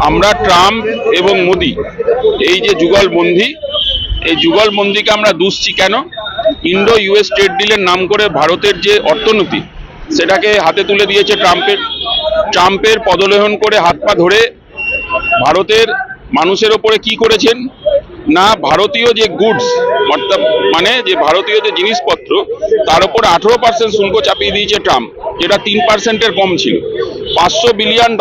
আমরা ট্রাম্প এবং মোদি এই যে যুগলবন্দী, এই যুগলবন্দীকে আমরা দুষছি কেন? ইন্ডো ইউএস ট্রেড ডিলের নাম করে ভারতের যে অর্থনীতি সেটাকে হাতে তুলে দিয়েছে ট্রাম্পের পদলেহন করে হাত পা ধরে ভারতের মানুষের ওপরে কি করেছেন না, ভারতীয় যে গুডস অর্থাৎ মানে যে ভারতীয় যে জিনিসপত্র তার উপর 18% শুল্ক চাপিয়ে দিয়েছে ট্রাম্প, যেটা 3%-এর কম ছিল। $500 বিলিয়ন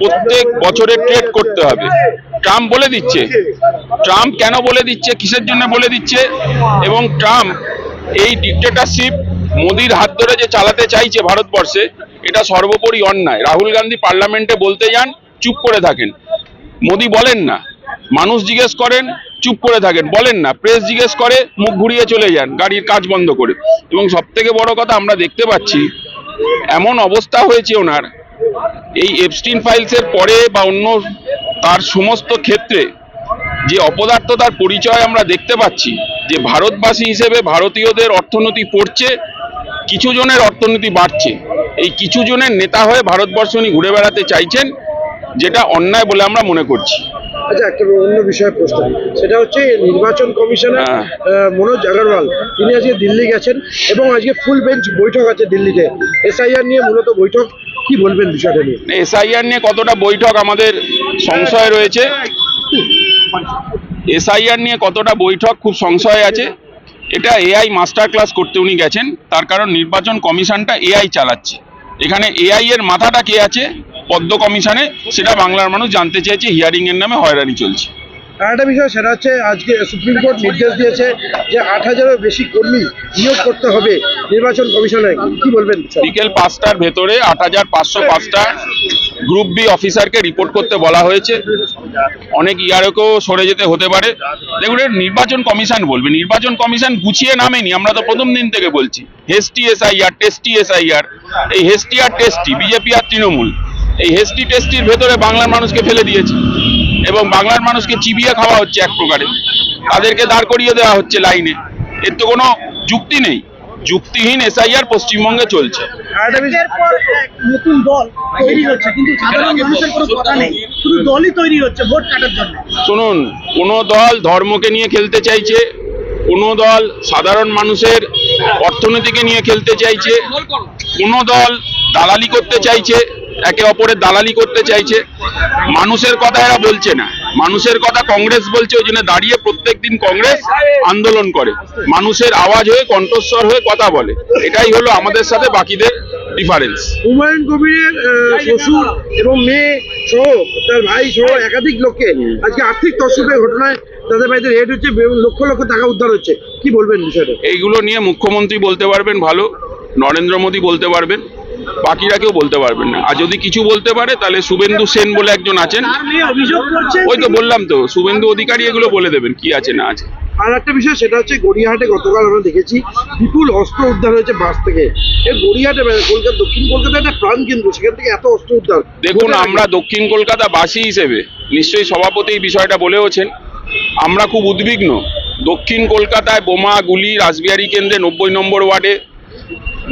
প্রত্যেক বছরে ট্রেড করতে হবে। ট্রাম্প বলে দিচ্ছে। ট্রাম্প কেন বলে দিচ্ছে, কিসের জন্য বলে দিচ্ছে? এবং ট্রাম্প এই ডিক্টেটরশিপ মোদির হাত ধরে যে চালাতে চাইছে ভারতবর্ষে, এটা সর্বোপরি অন্যায়। রাহুল গান্ধী পার্লামেন্টে বলতে যান, চুপ করে থাকেন, মোদি বলেন না। মানুষ জিজ্ঞেস করেন, চুপ করে থাকেন, বলেন না। প্রেস জিজ্ঞেস করে, মুখ ঘুরিয়ে চলে যান গাড়ির কাজ বন্ধ করে। এবং সব থেকে বড় কথা, আমরা দেখতে পাচ্ছি এমন অবস্থা হয়েছে ওনার এই এপস্টিন ফাইলসের পরে বা অন্য তার সমস্ত ক্ষেত্রে যে অপদার্থতার পরিচয় আমরা দেখতে পাচ্ছি, যে ভারতবাসী হিসেবে ভারতীয়দের অর্থনীতি পড়ছে, কিছু জনের অর্থনীতি বাড়ছে। এই কিছু জনের নেতা হয়ে ভারতবর্ষ উনি ঘুরে বেড়াতে চাইছেন, যেটা অন্যায় বলে আমরা মনে করছি। আচ্ছা, একটা অন্য বিষয়ে প্রশ্ন, সেটা হচ্ছে নির্বাচন কমিশনার মনোজ আগরওয়াল, তিনি আজকে দিল্লি গেছেন এবং আজকে ফুল বেঞ্চ বৈঠক আছে দিল্লিতে এসআইআর নিয়ে মূলত বৈঠক। কি বলবেন বিষয়টা নিয়ে? এসআইআর নিয়ে কতটা বৈঠক আমাদের সংশয় রয়েছে। এসআইআর নিয়ে কতটা বৈঠক খুব সংশয় আছে। এটা এআই মাস্টার ক্লাস করতে উনি গেছেন, তার কারণ নির্বাচন কমিশনটা এআই চালাচ্ছে। এখানে এআই এর মাথাটা কে আছে পদ্ম কমিশনে, সেটা বাংলার মানুষ জানতে চেয়েছে। হিয়ারিং এর নামে হয়রানি চলছে। আর একটা বিষয়, সেটা হচ্ছে আজকে সুপ্রিম কোর্ট নির্দেশ দিয়েছে যে 8,000-এর বেশি কর্মী নিয়োগ করতে হবে নির্বাচন কমিশনে। কি বলবেন? বিকেল 5টার ভেতরে 8,505টা গ্রুপ বি অফিসারকে রিপোর্ট করতে বলা হয়েছে। অনেক ইয়ারকেও সরে যেতে হতে পারে। দেখুন, নির্বাচন কমিশন বলবে, নির্বাচন কমিশন গুছিয়ে নামেনি। আমরা তো প্রথম দিন থেকে বলছি হেস্টি এসআইআর, টেস্টি এসআইআর। এই হেস্টি আর টেস্টি, বিজেপি আর তৃণমূল, এই হেস্টি টেস্টির ভেতরে বাংলার মানুষকে ফেলে দিয়েছে এবং বাংলার মানুষকে চিবিয়ে খাওয়া হচ্ছে এক প্রকারে। তাদেরকে দাঁড় করিয়ে দেওয়া হচ্ছে লাইনে। এর তো কোনো যুক্তি নেই। যুক্তিহীন এসআইআর পশ্চিমবঙ্গে চলছে। নতুন দল তৈরি হচ্ছে, কিন্তু সাধারণ মানুষের কোনো কথা নেই, শুধু দলই তৈরি হচ্ছে ভোট কাটার জন্য। শুনুন, কোনো দল ধর্মকে নিয়ে খেলতে চাইছে, কোনো দল সাধারণ মানুষের অর্থনীতিকে নিয়ে খেলতে চাইছে, কোনো দল দালালি করতে চাইছে, একে অপরের দালালি করতে চাইছে। মানুষের কথা এরা বলছে না। মানুষের কথা কংগ্রেস বলছে, ওই জন্য দাঁড়িয়ে প্রত্যেকদিন কংগ্রেস আন্দোলন করে, মানুষের আওয়াজ হয়ে, কণ্ঠস্বর হয়ে কথা বলে। এটাই হলো আমাদের সাথে বাকিদের ডিফারেন্স। হুমায়ুন কবিরের শ্বশুর এবং মেয়ে সহ তার ভাই সহ একাধিক লোককে আজকে আর্থিক তছরূপের ঘটনায় তাদের বাড়িতে রেড হচ্ছে, লক্ষ লক্ষ টাকা উদ্ধার হচ্ছে। কি বলবেন বিষয়টা? এইগুলো নিয়ে মুখ্যমন্ত্রী বলতে পারবেন ভালো, নরেন্দ্র মোদী বলতে পারবেন, বাকিরা কেউ বলতে পারবেন না। আর যদি কিছু বলতে পারে তাহলে শুভেন্দু সেন বলে একজন আছেন, ওই তো বললাম তো, শুভেন্দু অধিকারী এগুলো বলে দেবেন কি আছে না আছে। আর একটা বিষয়, সেটা হচ্ছে গড়িয়াহাটে গতকাল আমরা দেখেছি বিপুল অস্ত্র উদ্ধার হয়েছে বাস থেকে। এই গড়িয়াহাটে কলকাতা, দক্ষিণ কলকাতায় একটা প্রাণ কেন্দ্র, সেখান থেকে এত অস্ত্র উদ্ধার। দেখুন, আমরা দক্ষিণ কলকাতা বাসী হিসেবে, নিশ্চয়ই সভাপতি এই বিষয়টা বলেওছেন, আমরা খুব উদ্বিগ্ন। দক্ষিণ কলকাতায় বোমা গুলি, রাসবিহারী কেন্দ্রে 90 নম্বর ওয়ার্ডে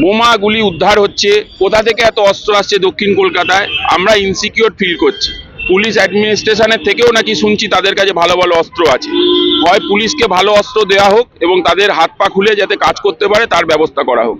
বোমা গুলি উদ্ধার হচ্ছে। কোথা থেকে এত অস্ত্র আসছে দক্ষিণ কলকাতায়? আমরা ইনসিকিউর ফিল করছি। পুলিশ অ্যাডমিনিস্ট্রেশনের থেকেও নাকি শুনছি তাদের কাছে ভালো ভালো অস্ত্র আছে। হয় পুলিশকে ভালো অস্ত্র দেওয়া হোক এবং তাদের হাত পা খুলে যাতে কাজ করতে পারে তার ব্যবস্থা করা হোক।